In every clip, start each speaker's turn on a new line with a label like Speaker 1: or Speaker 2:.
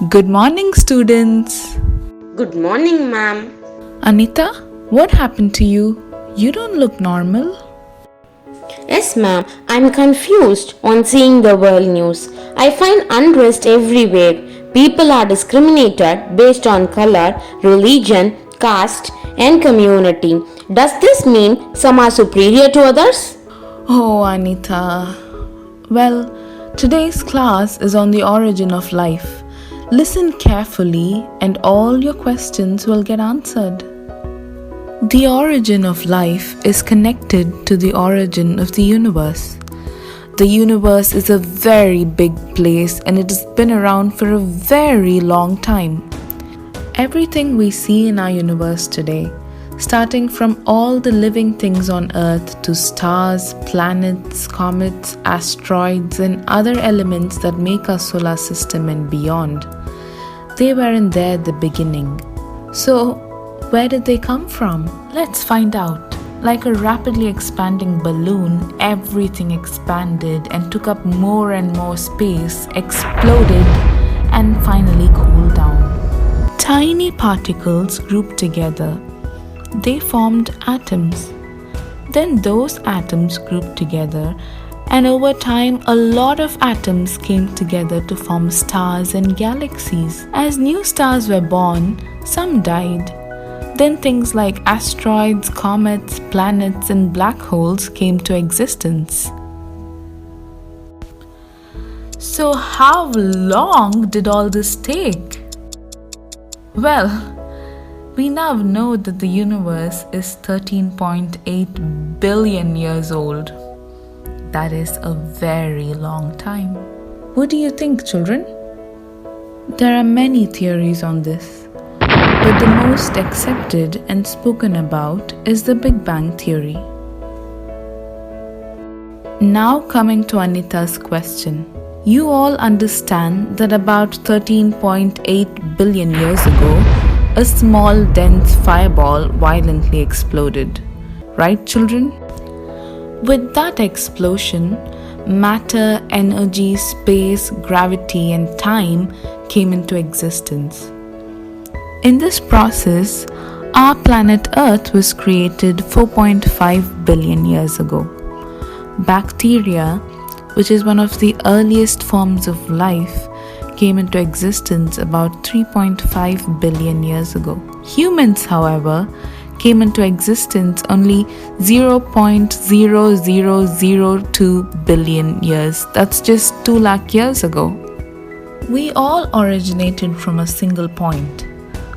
Speaker 1: Good morning, students.
Speaker 2: Good morning, ma'am.
Speaker 1: Anita, what happened to you? You don't look normal.
Speaker 2: Yes, ma'am. I'm confused on seeing the world news. I find unrest everywhere. People are discriminated based on color, religion, caste, and community. Does this mean some are superior to others?
Speaker 1: Oh, Anita. Well, today's class is on the origin of life. Listen carefully and all your questions will get answered. The origin of life is connected to the origin of the universe. The universe is a very big place and it has been around for a very long time. Everything we see in our universe today, starting from all the living things on Earth to stars, planets, comets, asteroids, and other elements that make our solar system and beyond, they weren't there at the beginning. So, where did they come from? Let's find out. Like a rapidly expanding balloon, everything expanded and took up more and more space, exploded, and finally cooled down. Tiny particles grouped together. They formed atoms. Then those atoms grouped together, and over time a lot of atoms came together to form stars and galaxies. As new stars were born, some died. Then things like asteroids, comets, planets, and black holes came to existence. So how long did all this take? Well, we now know that the universe is 13.8 billion years old. That is a very long time. What do you think, children? There are many theories on this, but the most accepted and spoken about is the Big Bang theory. Now coming to Anita's question. You all understand that about 13.8 billion years ago, a small dense fireball violently exploded. Right, children? With that explosion, matter, energy, space, gravity, and time came into existence. In this process, our planet Earth was created 4.5 billion years ago. Bacteria, which is one of the earliest forms of life, came into existence about 3.5 billion years ago. Humans, however, came into existence only 0.0002 billion years. That's just 2 lakh years ago. We all originated from a single point,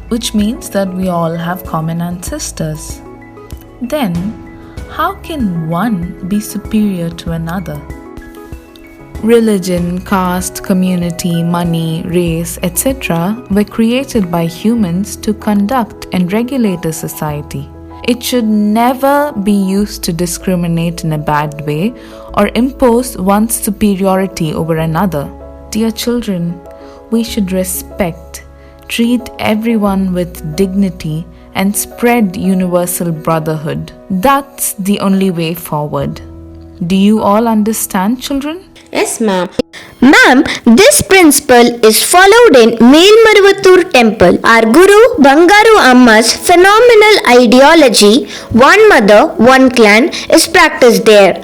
Speaker 1: which means that we all have common ancestors. Then, how can one be superior to another? Religion, caste, community, money, race, etc. were created by humans to conduct and regulate a society. It should never be used to discriminate in a bad way or impose one's superiority over another. Dear children, we should respect, treat everyone with dignity, and spread universal brotherhood. That's the only way forward. Do you all understand, children?
Speaker 2: Yes, ma'am.
Speaker 3: Ma'am, this principle is followed in Melmaruvathur temple. Our Guru BANGARU Amma's phenomenal ideology, one mother, one clan, is practiced there.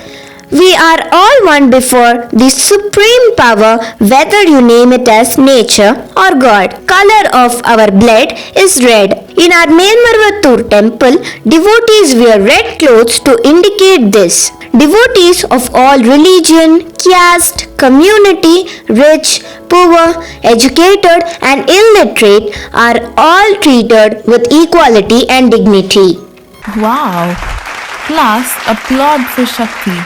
Speaker 3: We are all one before the supreme power, whether you name it as nature or God. Color of our blood is red. In our Melmaruvathur temple, devotees wear red clothes to indicate this. Devotees of all religion, caste, community, rich, poor, educated and illiterate are all treated with equality and dignity.
Speaker 1: Wow! Class, applaud for Shakti.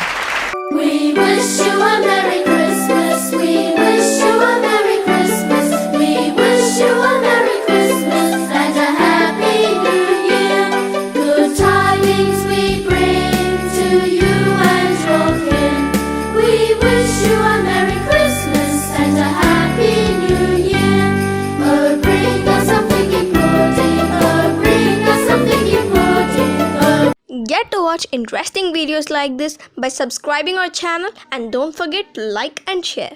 Speaker 4: We wish you a Merry Christmas. We wish you a Merry Christmas. We wish you a Merry Christmas and a Happy New Year. Good tidings we bring to you and your kin. We wish you a Merry Christmas and a Happy New Year. Oh, bring us something important. Oh, bring us something important. Oh.
Speaker 5: Get to watch interesting videos like this by subscribing our channel, and don't forget to like and share.